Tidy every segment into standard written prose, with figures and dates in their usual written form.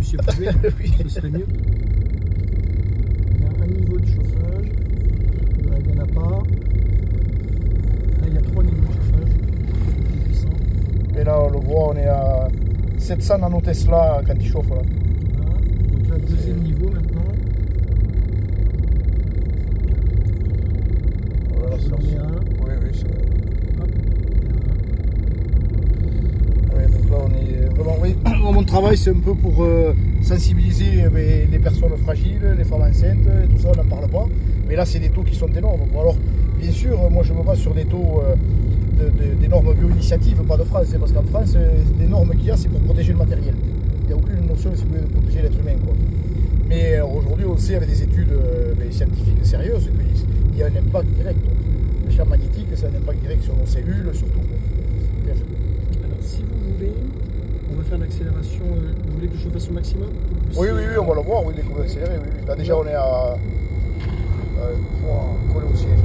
puissiez bouger, Oui. ce serait mieux. Il y a un niveau de chauffage. Là, il n'y en a pas. Là, il y a 3 niveaux de chauffage. Plus puissant. Et là, on le voit, on est à 700 nano Tesla quand il chauffe là. Voilà. Donc là, deuxième niveau maintenant. Voilà, Je vous en mets un. Oui, oui, c'est... Hop, il y en a un. Ouais, donc là, on est vraiment... Oui, mon travail, c'est un peu pour sensibiliser les personnes fragiles, les femmes enceintes, et tout ça, on n'en parle pas. Mais là, c'est des taux qui sont énormes. Bon, alors, bien sûr, moi, je me base sur des taux des normes bio-initiatives, pas de France. Parce qu'en France, les normes qu'il y a, c'est pour protéger le matériel. Il n'y a aucune notion si vous voulez de protéger l'être humain, quoi. Mais aujourd'hui, on sait avec des études scientifiques sérieuses qu'il y a un impact direct. Le champ magnétique, c'est un impact direct sur nos cellules, sur tout, quoi. Alors, si vous voulez, on va faire l'accélération. Vous voulez que je fasse au maximum? Oui, oui, oui, on va le voir, oui, dès qu'on va accélérer. Oui, oui. Là, déjà, on est à. Collé au siège.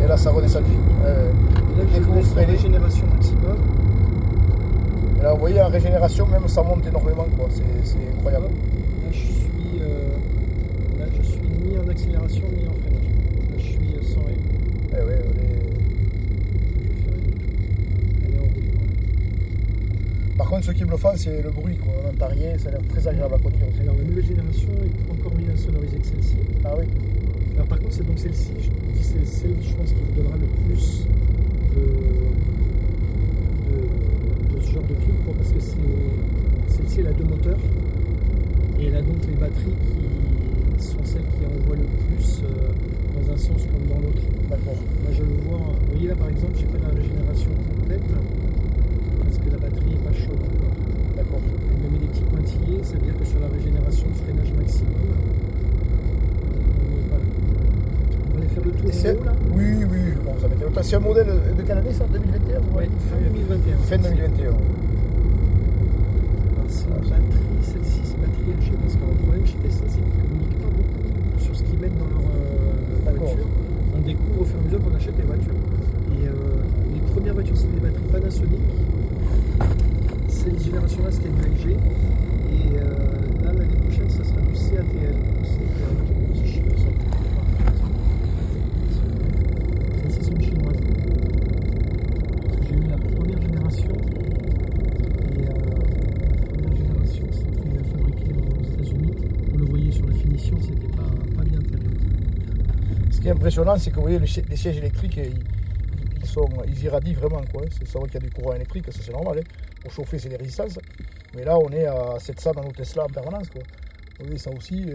Et là, ça redescend le fil. Là, Dès je que vous laisse la freinez. régénération maximum. Et là, vous voyez, en régénération, même ça monte énormément, quoi. C'est incroyable. Là, je suis ni en accélération ni en freinage. Là, je suis sans rien. Eh ouais, Je vais faire une. Elle est en route. Par contre, ce qui me le fait, c'est le bruit, quoi. On n'entend rien, ça a l'air très agréable à conduire aussi. Alors, la nouvelle génération est encore mieux sonorisée que celle-ci. Ah oui. Alors, par contre, c'est donc celle-ci. Je dis c'est celle, je pense, qui vous donnera le plus de ce genre de truc, quoi, parce que celle-ci, elle a 2 moteurs. Et elle a donc les batteries qui sont celles qui envoient le plus dans un sens comme dans l'autre. D'accord. Là, je le vois. Vous voyez là, par exemple, j'ai pas la régénération complète parce que la batterie n'est pas chaude encore. D'accord. Elle me met des petits pointillés, c'est-à-dire que sur la régénération de freinage maximum, on n'y est pas là. On va aller faire le tour en haut là. Oui, oui, je pense. C'est un modèle de quelle année ça? 2021? Ouais, fin 2021. Fin 2021. Alors, c'est une batterie, celle-ci, c'est batterie LG, parce que le problème chez Tesla, c'est qu'ils ne communiquent pas beaucoup sur ce qu'ils mettent dans leur voiture. On découvre au fur et à mesure qu'on achète les voitures. Et les premières voitures, c'était des batteries Panasonic. Cette génération-là, c'était du LG. Et là, l'année prochaine, ça sera du CATL. Celles-ci sont chinoises. J'ai eu la première génération. Et la première génération, c'était fabriqué aux États-Unis. Vous le voyez sur la finition, c'était pas bien terrible. Ce qui est impressionnant, c'est que vous voyez, les sièges électriques, ils irradient vraiment, quoi. C'est vrai qu'il y a du courant électrique, ça c'est normal. Hein. Pour chauffer, c'est des résistances. Mais là, on est à 700 dans nos Tesla en permanence, quoi. Vous voyez, ça aussi,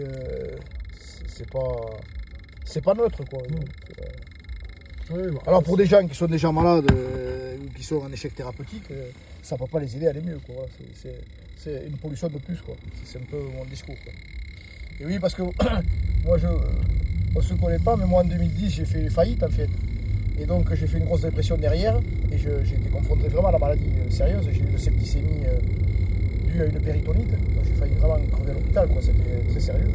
c'est pas neutre, quoi. Ouais, bon, alors pour des gens qui sont déjà malades ou qui sont en échec thérapeutique, ça ne peut pas les aider à aller mieux, quoi. Voilà, c'est une pollution de plus, quoi. C'est un peu mon discours, quoi. Et oui, parce que moi, on ne se connaît pas, mais moi en 2010, j'ai fait faillite en fait. Et donc j'ai fait une grosse dépression derrière et j'ai été confronté vraiment à la maladie sérieuse. J'ai eu une septicémie due à une péritonite. Donc j'ai failli vraiment crever à l'hôpital, quoi. C'était très sérieux.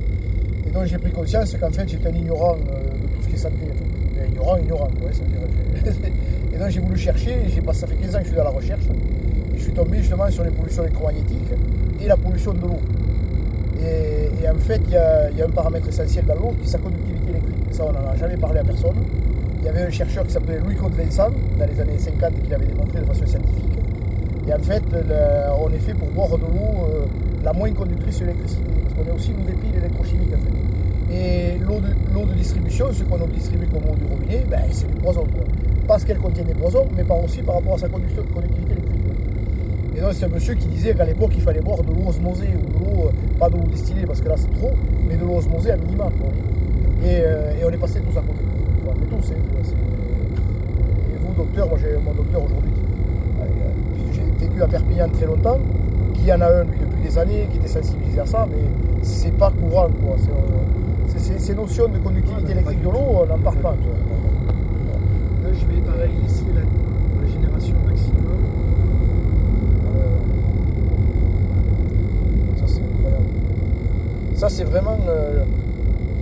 Et donc j'ai pris conscience qu'en fait j'étais un ignorant de tout ce qui est santé. Ignorant, quoi, ça veut dire. Et donc j'ai voulu chercher, ça fait 15 ans que je suis dans la recherche. Et je suis tombé justement sur les pollutions électromagnétiques et la pollution de l'eau. Et en fait, il y a un paramètre essentiel dans l'eau qui est sa conductivité électrique. Ça, on n'en a jamais parlé à personne. Il y avait un chercheur qui s'appelait Louis-Claude Vincent, dans les années 50, qui l'avait démontré de façon scientifique. Et en fait, on est fait pour boire de l'eau la moins conductrice de l'électricité. Parce qu'on a aussi une des piles électrochimiques, en fait. Et l'eau de distribution, ce qu'on distribue comme eau du robinet, ben, c'est du poison, quoi. Parce qu'elle contient des poisons, mais pas aussi par rapport à sa conductivité électrique. Et donc c'est un monsieur qui disait qu'à l'époque il fallait boire de l'eau osmosée ou de l'eau, pas de l'eau distillée parce que là c'est trop, mais de l'eau osmosée à minima. Et on est passé tous à côté. Enfin, mais tous, hein. Et vous, docteur, moi j'ai mon docteur aujourd'hui, j'ai vécu à Perpignan très longtemps, qui y en a un lui depuis des années, qui était sensibilisé à ça, mais c'est pas courant, quoi. Ces notions de conductivité électrique de l'eau, on n'en parle pas. Là je vais pareil laisser la génération maximum. Ça c'est incroyable. Ça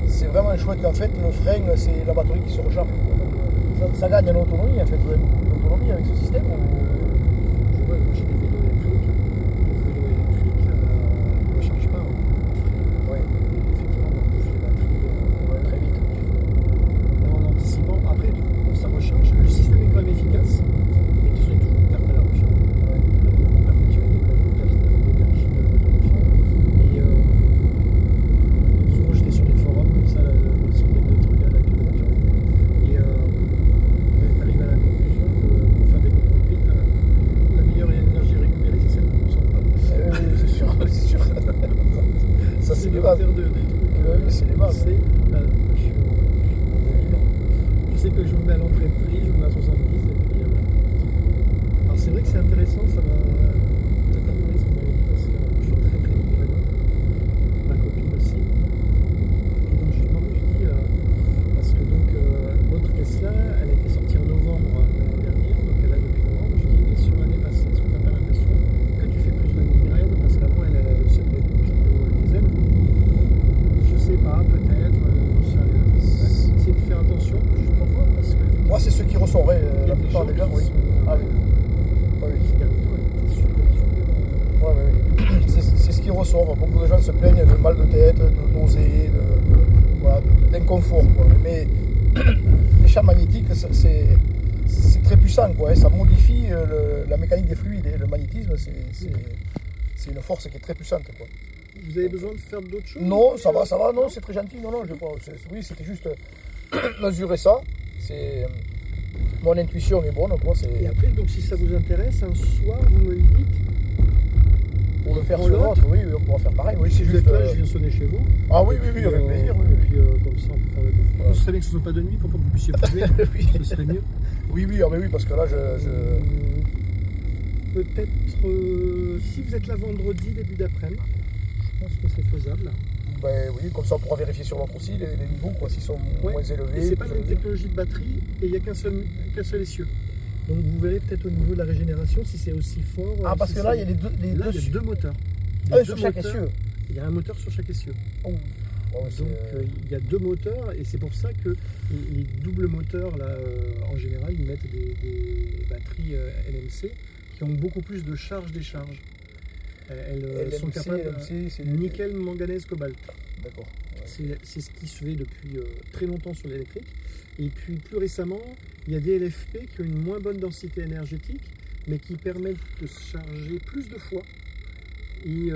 c'est vraiment chouette. En fait, le frein, c'est la batterie qui se recharge. Ça gagne en autonomie, en fait. Vous avez beaucoup d'autonomie avec ce système. Je vois, moi j'ai des vélos électriques. Les vélos électriques, les bases. faire des trucs. Oui, c'est les bases. Je suis évident. Je sais que je me mets à l'entrée de prix, je me mets à 70 et puis alors c'est vrai que c'est intéressant, ça va peut-être améliorer ce qu'on m'avait dit parce que je suis très très livré. Ma copine aussi. Et donc je lui demandais, je dis parce que donc l'autre Tesla, elle a été sortie en novembre l'année dernière, donc elle a depuis novembre. Je dis mais sur l'année passée, est-ce que tu n'as pas l'impression que tu fais plus de migraine parce qu'avant elle a aussi le diesel. Je sais pas, peut-être, j'en sais rien. C'est de faire attention, juste pour voir, parce que. Moi, c'est ce qui ressort, la plupart des gens, oui. Ah oui. Ah oui, c'est super. Ouais, oui. C'est ce qui ressort. Beaucoup de gens se plaignent de mal de tête, de nausées, voilà, d'inconfort. Mais les champs magnétiques, c'est très puissant, quoi. Ça modifie la mécanique des fluides. Et le magnétisme, c'est une force qui est très puissante, quoi. Vous avez besoin de faire d'autres choses? Non, ça va, non, c'est très gentil. Non, je crois. Oui, c'était juste mesurer ça. C'est mon intuition est bonne, quoi. Et après, donc si ça vous intéresse, un soir, vous me le dites. Pour le faire sur l'autre, oui, on pourra faire pareil. Oui, si vous êtes là, je viens sonner chez vous. Ah oui, avec plaisir. Et puis comme ça, on peut faire le tour. Ce serait bien que ce ne soit pas de nuit pour que vous puissiez fumer. Oui. Ce serait mieux. Oui, parce que là, peut-être si vous êtes là vendredi, début d'après-midi, je pense que c'est faisable. Ben oui, comme ça on pourra vérifier sur l'autre aussi les niveaux, quoi, s'ils sont moins élevés. C'est pas la même technologie de batterie et il n'y a qu'un seul essieu. Donc vous verrez peut-être au niveau de la régénération si c'est aussi fort. Ah, parce que là, il y a il y a deux moteurs. Sur chaque essieu. Il y a un moteur sur chaque essieu. Oh. Donc il y a deux moteurs et c'est pour ça que les doubles moteurs, là, en général, ils mettent des batteries NMC qui ont beaucoup plus de charge-décharge. Elles sont capables de nickel, manganèse, cobalt. D'accord. Ouais. C'est ce qui se fait depuis très longtemps sur l'électrique. Et puis plus récemment, il y a des LFP qui ont une moins bonne densité énergétique, mais qui permettent de se charger plus de fois. Mais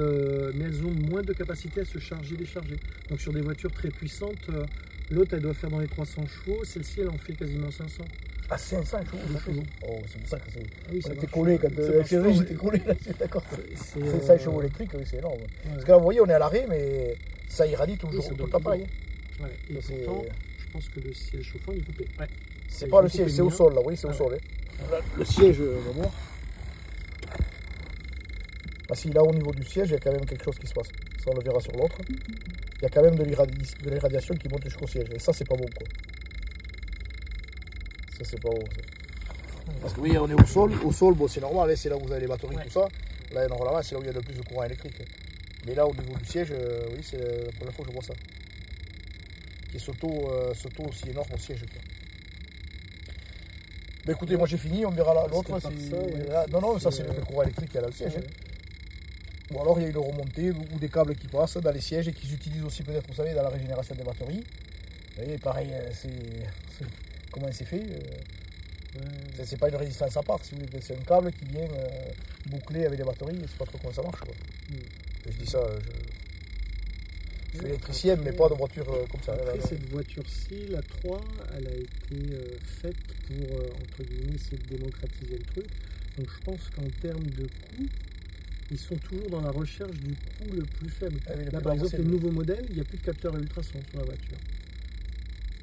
elles ont moins de capacité à se charger, décharger. Donc sur des voitures très puissantes, l'autre elle doit faire dans les 300 chevaux, celle-ci elle en fait quasiment 500. Ah, 500 chevaux. Oh, c'est pour ça que j'étais collé quand j'étais collé là, d'accord. C'est 500 chevaux électriques, oui, c'est énorme. Ouais. Parce que là, vous voyez, on est à l'arrêt, mais ça irradie toujours tout le temps pareil. Ouais. Et pourtant, je pense que le siège chauffant il est coupé. Ouais. C'est pas le siège, c'est au sol là, oui, c'est au sol. Là, le siège, on va voir. Ah si, là au niveau du siège, il y a quand même quelque chose qui se passe. Ça, on le verra sur l'autre. Il y a quand même de l'irradiation qui monte jusqu'au siège. Et ça, c'est pas bon, quoi. Ça, c'est pas bon. Ça. Parce que oui, on est au sol, bon, c'est normal, c'est là où vous avez les batteries, tout ça. Là, normalement, c'est là où il y a le plus de courant électrique. Mais là, au niveau du siège, oui, c'est la première fois que je vois ça. Qui est ce taux aussi énorme au siège, quoi. Mais écoutez, moi j'ai fini, on verra l'autre. Non, ça c'est le courant électrique qui est là le siège. Ou alors il y a une remontée ou des câbles qui passent dans les sièges et qui s'utilisent aussi peut-être, vous savez, dans la régénération des batteries. Vous voyez, pareil, comment c'est fait c'est pas une résistance à part, si vous voulez, c'est un câble qui vient boucler avec des batteries, je sais pas trop comment ça marche, quoi. Je dis ça, je suis électricien, mais pas de voiture comme ça. Après, cette voiture-ci, la 3, elle a été faite pour, entre guillemets, essayer de démocratiser le truc. Donc je pense qu'en termes de coût, ils sont toujours dans la recherche du coût le plus faible. Là, par exemple, les nouveaux modèles, il n'y a plus de capteur à ultrasons sur la voiture.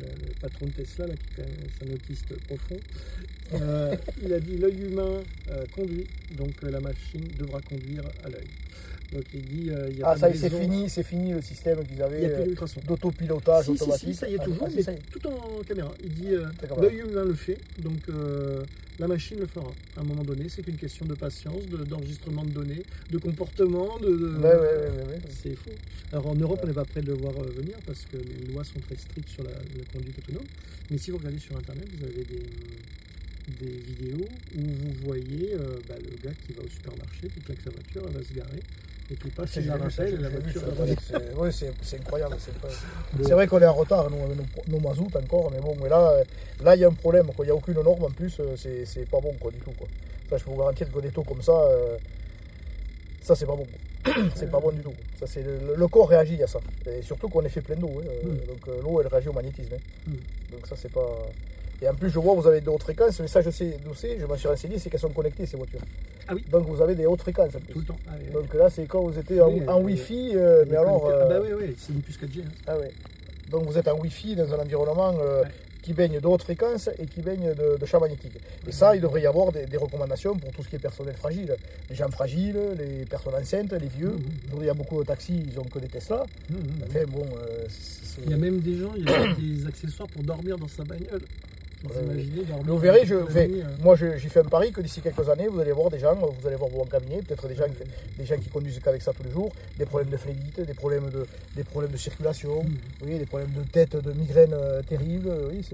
Le patron de Tesla, là, qui est quand même un autiste profond, il a dit l'œil humain conduit, donc la machine devra conduire à l'œil. Donc il dit il y a ça c'est fini le système qu'ils avaient d'autopilotage automatique. Ça y est toujours, mais tout en caméra. Il dit l'œil humain le fait, donc la machine le fera. À un moment donné, c'est qu'une question de patience, d'enregistrement de données, de comportement, Ouais. C'est fou. Alors en Europe, on n'est pas prêt de le voir venir parce que les lois sont très strictes sur la conduite autonome. Mais si vous regardez sur Internet, vous avez des vidéos où vous voyez le gars qui va au supermarché, qui claque sa voiture, elle va se garer. Et tout passe, il la rappelle, la voiture. Oui, c'est incroyable. C'est vrai qu'on est en retard, nos mazout encore, mais bon, mais là, il y a un problème, quoi. Il n'y a aucune norme en plus, c'est pas bon, quoi, du tout, quoi. Ça, je peux vous garantir que des taux comme ça, ça c'est pas bon. C'est pas bon du tout. Ça, le corps réagit à ça. Et surtout qu'on est fait plein d'eau. Donc l'eau, elle réagit au magnétisme. Donc ça, c'est pas. Et en plus, je vois, vous avez de hautes fréquences, mais ça, je sais d'où c'est, je m'en suis renseigné, c'est qu'elles sont connectées, ces voitures. Ah oui. Donc, vous avez des hautes fréquences en plus. Tout le temps. Ah, oui, oui. Donc là, c'est quand vous étiez Oui, en Wi-Fi, mais Ah alors... bah oui, oui, c'est une puce 4G. Hein. Ah ouais. Donc vous êtes en Wi-Fi dans un environnement qui baigne de haute fréquence et qui baigne de champs magnétiques. Et ça, il devrait y avoir des recommandations pour tout ce qui est personnel fragile. Les gens fragiles, les personnes enceintes, les vieux. Aujourd'hui, il y a beaucoup de taxis, ils n'ont que des Tesla. Enfin, bon, Il y a même des gens, il y a des accessoires pour dormir dans sa bagnole. Vous imaginez dormir. Mais vous verrez, nuit, moi j'y fais un pari que d'ici quelques années, vous allez voir des gens, vous allez voir vos cabinet, peut-être des gens qui conduisent qu'avec ça tous les jours, des problèmes de phlébite, des problèmes de circulation, oui, des problèmes de tête, de migraine terribles. Oui,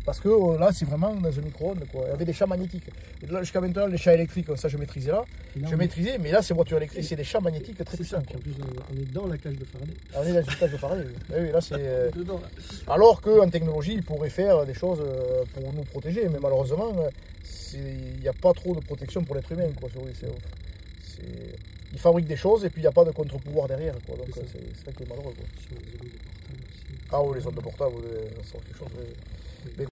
parce que là, c'est vraiment dans un micro-ondes, quoi. Il y avait des champs magnétiques. Et là, jusqu'à maintenant, les champs électriques, ça je maîtrisais là. Je maîtrisais, mais là, ces voitures électriques, c'est des champs magnétiques très puissants. En plus, on est dans la cage de Faraday. On est dans une cage de Faraday, oui. Oui, là, c'est... Dedans, là. Alors qu'en technologie, ils pourraient faire des choses pour nous protéger, mais malheureusement, il n'y a pas trop de protection pour l'être humain, quoi. Ils fabriquent des choses et puis il n'y a pas de contre-pouvoir derrière, quoi. Donc c'est ça qui est malheureux, quoi. Sur les ondes de portable aussi. Ah oui, les ondes de portable, ça sort quelque chose. Mais